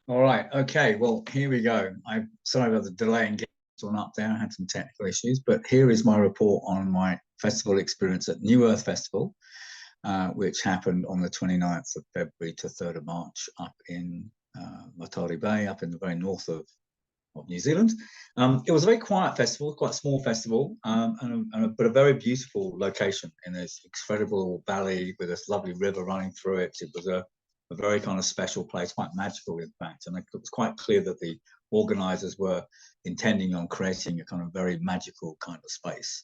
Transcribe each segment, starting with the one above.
All right. Okay. Well, here we go. I'm sorry about the delay in getting this one up there. I had some technical issues, but here is my report on my festival experience at New Earth Festival, which happened on the 29th of February to 3rd of March up in Matari Bay, up in the very north of New Zealand. It was a very quiet festival, quite a small festival, but a very beautiful location in this incredible valley with this lovely river running through it. It was a very kind of special place, quite magical, in fact. And it was quite clear that the organizers were intending on creating a kind of very magical kind of space.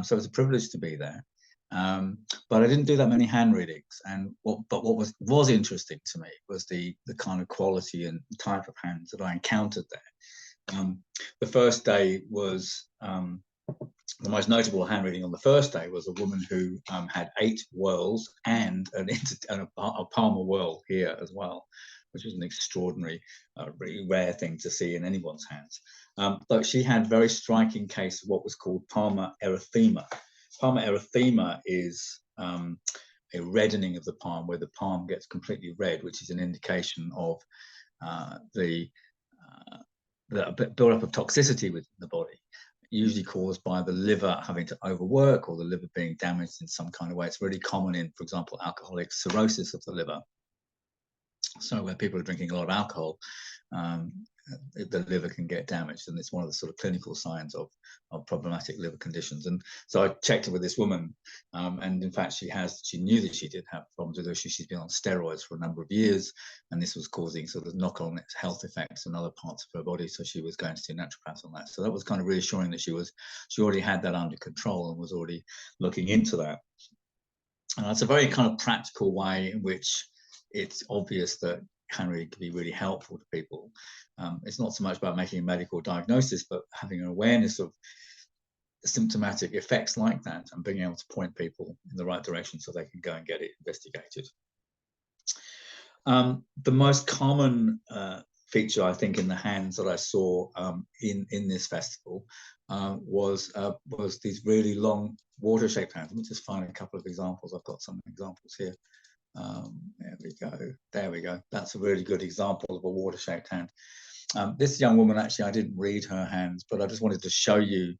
So it was a privilege to be there. But I didn't do that many hand readings. But what was interesting to me was the kind of quality and type of hands that I encountered there. The first day was the most notable hand reading on the first day was a woman who had 8 whorls and a Palmer whorl here as well, which was an extraordinary, really rare thing to see in anyone's hands. But she had very striking case of what was called Palmer erythema. Palmer erythema is a reddening of the palm, where the palm gets completely red, which is an indication of the build-up of toxicity within the body, usually caused by the liver having to overwork or the liver being damaged in some kind of way. It's really common in, for example, alcoholic cirrhosis of the liver. So where people are drinking a lot of alcohol, the liver can get damaged, and it's one of the sort of clinical signs of problematic liver conditions. And so I checked it with this woman, and in fact she knew that she did have problems with her. She's been on steroids for a number of years, and this was causing sort of knock-on health effects in other parts of her body, so she was going to see a naturopath on that. So that was kind of reassuring that she already had that under control and was already looking into that. And that's a very kind of practical way in which it's obvious that hand reading can be really helpful to people. It's not so much about making a medical diagnosis, but having an awareness of symptomatic effects like that and being able to point people in the right direction so they can go and get it investigated. The most common feature, I think, in the hands that I saw in this festival was these really long water-shaped hands. Let me just find a couple of examples. I've got some examples here. There we go. There we go. That's a really good example of a water-shaped hand. This young woman, actually, I didn't read her hands, but I just wanted to show you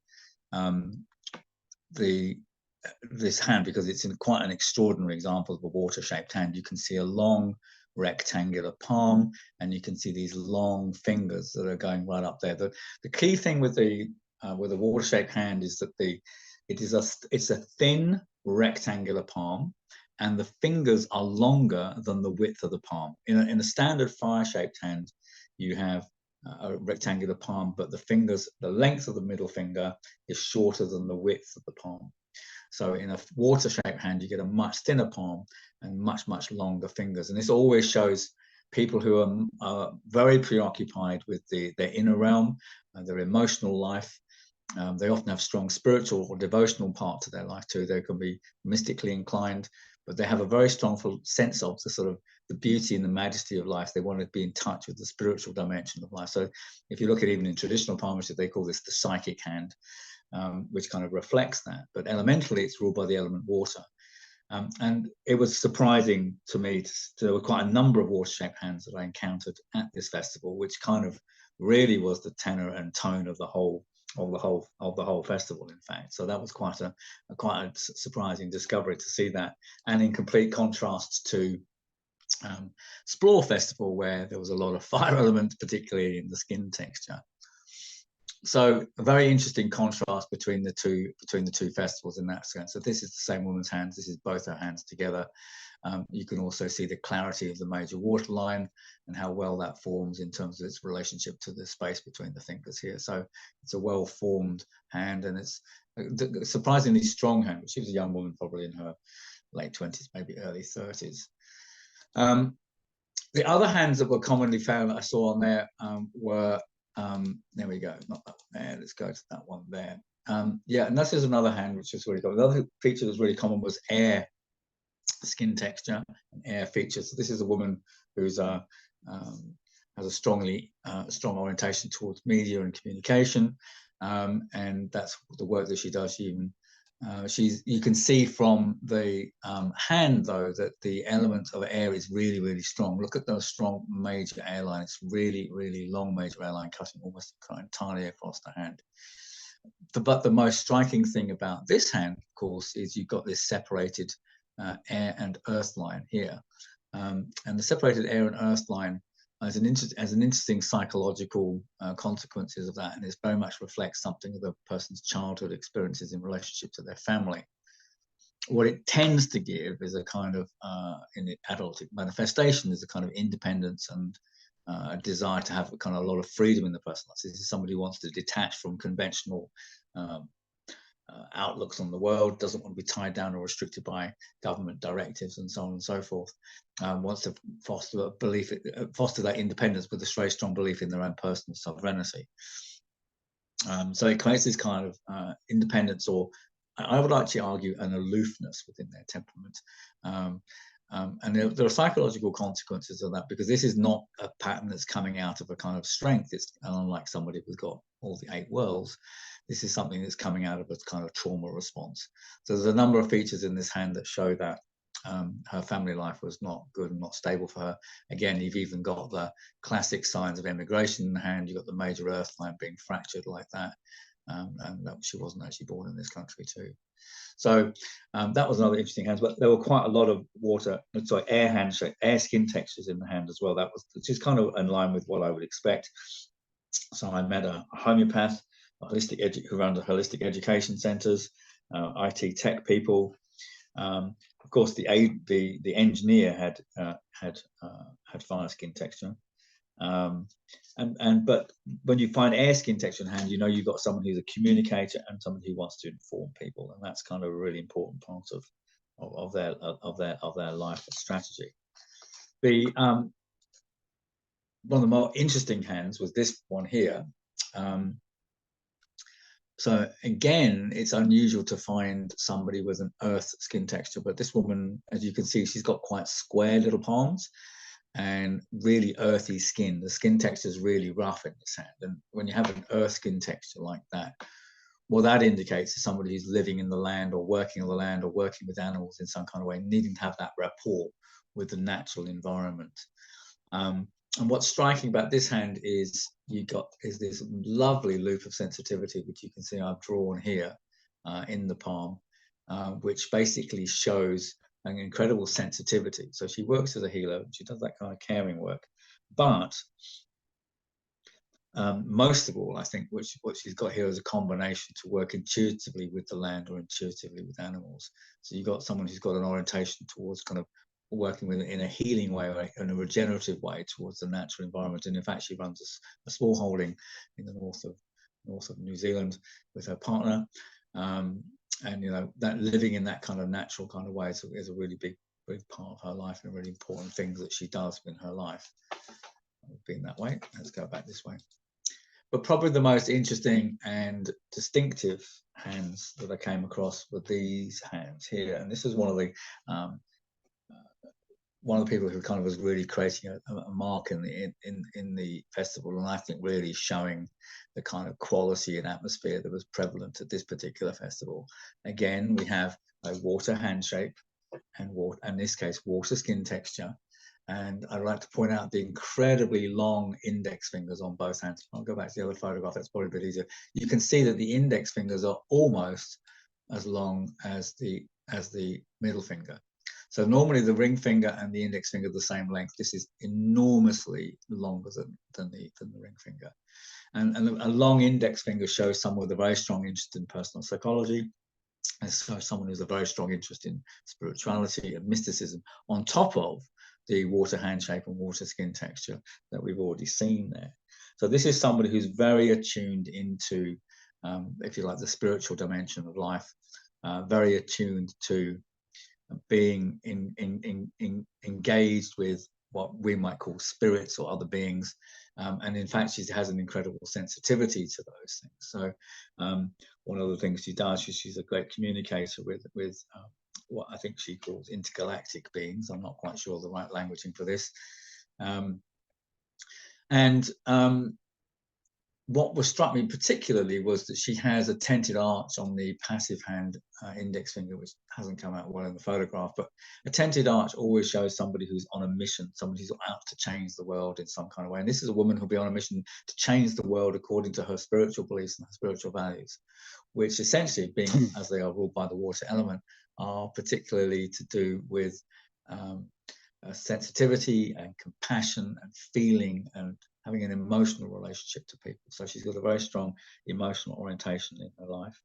this hand because it's in quite an extraordinary example of a water-shaped hand. You can see a long rectangular palm, and you can see these long fingers that are going right up there. The key thing with a water-shaped hand is that it's a thin rectangular palm, and the fingers are longer than the width of the palm. In a standard fire-shaped hand, you have a rectangular palm, but the length of the middle finger is shorter than the width of the palm. So in a water-shaped hand, you get a much thinner palm and much, much longer fingers. And this always shows people who are very preoccupied with their inner realm and their emotional life. They often have strong spiritual or devotional part to their life too. They can be mystically inclined, but they have a very strong sense of the sort of the beauty and the majesty of life. They want to be in touch with the spiritual dimension of life. So if you look at even in traditional palmistry, they call this the psychic hand, which kind of reflects that. But elementally, it's ruled by the element water. And it was surprising to me. There were quite a number of water-shaped hands that I encountered at this festival, which kind of really was the tenor and tone of the whole festival, in fact. So that was quite a surprising discovery to see that, and in complete contrast to Splore Festival, where there was a lot of fire elements, particularly in the skin texture. So a very interesting contrast between the two festivals in that sense. So this is the same woman's hands. This is both her hands together. You can also see the clarity of the major waterline and how well that forms in terms of its relationship to the space between the fingers here. So it's a well-formed hand, and it's a surprisingly strong hand. She was a young woman, probably in her late 20s, maybe early 30s. The other hands that were commonly found that I saw on there were, there we go, not that there, let's go to that one there. Yeah, and this is another hand which is really common. Another feature that was really common was air skin texture and air features. So this is a woman who's has a strong orientation towards media and communication, and that's the work that she does. She even You can see from the hand, though, that the element of air is really, really strong. Look at the strong major airline. It's really, really long major airline cutting almost entirely across the hand. But the most striking thing about this hand, of course, is you've got this separated air and earth line here. And the separated air and earth line as an interesting psychological consequences of that, and it very much reflects something of the person's childhood experiences in relationship to their family. What it tends to give is a kind of, in the adult manifestation, is a kind of independence and a desire to have a kind of a lot of freedom in the person. This is somebody who wants to detach from conventional outlooks on the world, doesn't want to be tied down or restricted by government directives and so on and so forth, wants to foster a belief, foster that independence with a very strong belief in their own personal sovereignty. So it creates this kind of independence, or I would actually argue an aloofness within their temperament. And there are psychological consequences of that, because this is not a pattern that's coming out of a kind of strength. It's unlike somebody who's got all the 8 worlds. This is something that's coming out of a kind of trauma response. So there's a number of features in this hand that show that her family life was not good and not stable for her. Again, you've even got the classic signs of emigration in the hand. You've got the major earth line being fractured like that. And that she wasn't actually born in this country too. So that was another interesting hand. But there were quite a lot of air skin textures in the hand as well. That was just kind of in line with what I would expect. So I met a homeopath, who runs holistic education centres, IT tech people. Of course, the engineer had fire skin texture. But when you find air skin texture in hand, you know you've got someone who's a communicator and someone who wants to inform people, and that's kind of a really important part of their life strategy. One of the more interesting hands was this one here. So again, it's unusual to find somebody with an earth skin texture, but this woman, as you can see, she's got quite square little palms and really earthy skin. The skin texture is really rough in this hand. And when you have an earth skin texture like that, what that indicates is somebody who's living in the land or working on the land or working with animals in some kind of way, needing to have that rapport with the natural environment. And what's striking about this hand is this lovely loop of sensitivity, which you can see I've drawn here in the palm, which basically shows an incredible sensitivity. So she works as a healer, she does that kind of caring work, but most of all, I think what she's got here is a combination to work intuitively with the land or intuitively with animals. So you've got someone who's got an orientation towards kind of working with in a healing way or in a regenerative way towards the natural environment. And in fact, she runs a small holding in the north of New Zealand with her partner. And you know, that living in that kind of natural kind of way is a really big part of her life and a really important thing that she does in her life. Being that way, let's go back this way. But probably the most interesting and distinctive hands that I came across were these hands here. And this is one of the people who kind of was really creating a mark in the festival, and I think really showing the kind of quality and atmosphere that was prevalent at this particular festival. Again, we have a water hand shape and in this case water skin texture. And I'd like to point out the incredibly long index fingers on both hands. I'll go back to the other photograph, that's probably a bit easier. You can see that the index fingers are almost as long as the middle finger. So normally the ring finger and the index finger are the same length. This is enormously longer than the ring finger. And a long index finger shows someone with a very strong interest in personal psychology, and so someone who's a very strong interest in spirituality and mysticism, on top of the water hand shape and water skin texture that we've already seen there. So this is somebody who's very attuned into, if you like, the spiritual dimension of life, very attuned to being engaged with what we might call spirits or other beings. And in fact, she has an incredible sensitivity to those things. So one of the things she does, she's a great communicator with what I think she calls intergalactic beings. I'm not quite sure the right languaging for this. what was struck me particularly was that she has a tented arch on the passive hand index finger, which hasn't come out well in the photograph, but a tented arch always shows somebody who's on a mission, somebody who's out to change the world in some kind of way. And this is a woman who'll be on a mission to change the world according to her spiritual beliefs and her spiritual values, which essentially, being as they are ruled by the water element, are particularly to do with sensitivity and compassion and feeling and having an emotional relationship to people. So she's got a very strong emotional orientation in her life.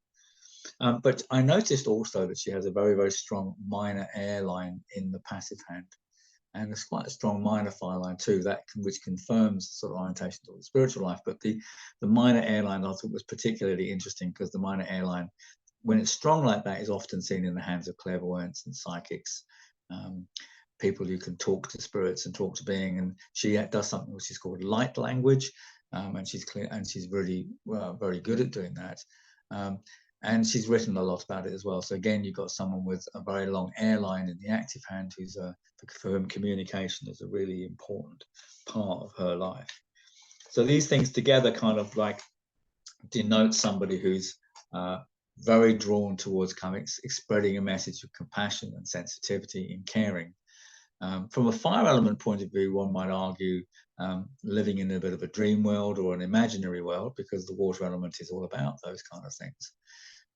But I noticed also that she has a very, very strong minor air line in the passive hand. And it's quite a strong minor fire line too, which confirms the sort of orientation to the spiritual life. But the minor air line I thought was particularly interesting, because the minor air line, when it's strong like that, is often seen in the hands of clairvoyants and psychics, people who can talk to spirits and talk to being. And she does something which is called light language, and she's clear, and she's really very good at doing that. And she's written a lot about it as well. So again, you've got someone with a very long airline in the active hand, who's for whom communication is a really important part of her life. So these things together kind of like denote somebody who's very drawn towards spreading a message of compassion and sensitivity and caring. From a fire element point of view, one might argue living in a bit of a dream world or an imaginary world, because the water element is all about those kind of things.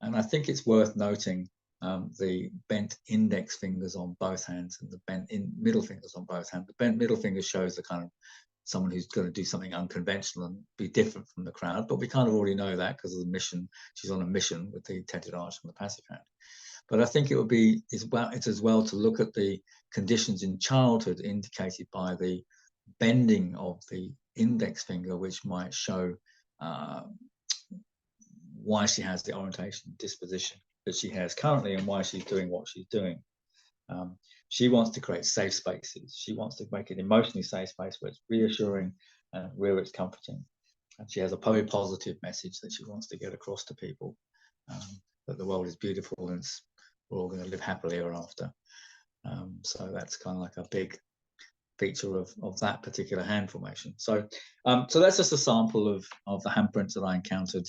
And I think it's worth noting the bent index fingers on both hands and the bent middle fingers on both hands. The bent middle finger shows the kind of someone who's going to do something unconventional and be different from the crowd, but we kind of already know that because of the mission. She's on a mission with the tented arch on the passive hand. But I think it's as well to look at the conditions in childhood indicated by the bending of the index finger, which might show why she has the orientation disposition that she has currently and why she's doing what she's doing. She wants to create safe spaces. She wants to make an emotionally safe space where it's reassuring and where it's comforting. And she has a very positive message that she wants to get across to people, that the world is beautiful and we're all going to live happily ever after. So that's kind of like a big feature of that particular hand formation. So so that's just a sample of the handprints that I encountered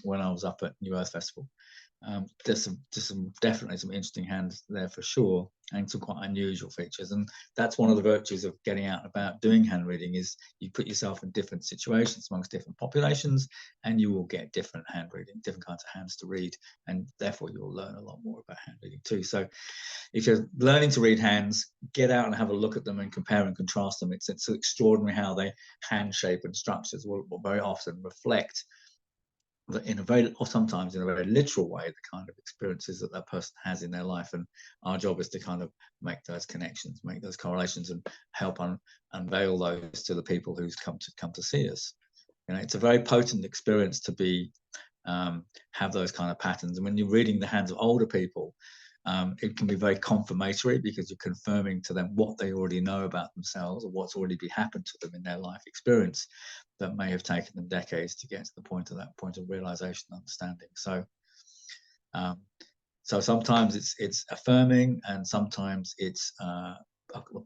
when I was up at New Earth Festival. There's definitely some interesting hands there for sure, and some quite unusual features. And that's one of the virtues of getting out and about doing hand reading, is you put yourself in different situations amongst different populations, and you will get different hand reading, different kinds of hands to read, and therefore you'll learn a lot more about hand reading too. So if you're learning to read hands, get out and have a look at them and compare and contrast them. It's extraordinary how they hand shape and structures will very often reflect, or sometimes in a very literal way, the kind of experiences that that person has in their life. And our job is to kind of make those connections, make those correlations, and help unveil those to the people who's come to see us. You know, it's a very potent experience to be have those kind of patterns. And when you're reading the hands of older people, it can be very confirmatory, because you're confirming to them what they already know about themselves, or what's already happened to them in their life experience that may have taken them decades to get to the point of realization and understanding. So so sometimes it's affirming, and sometimes it's a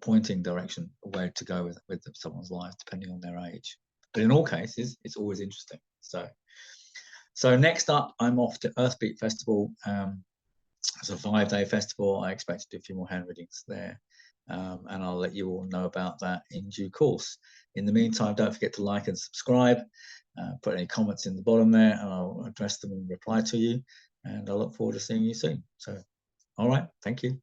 pointing direction, a way to go with someone's life, depending on their age. But in all cases, it's always interesting. So next up, I'm off to Earthbeat Festival. It's a 5-day festival. I expect to do a few more hand readings there, and I'll let you all know about that in due course. In the meantime, don't forget to like and subscribe. Put any comments in the bottom there, and I'll address them and reply to you. And I look forward to seeing you soon. So, all right, thank you.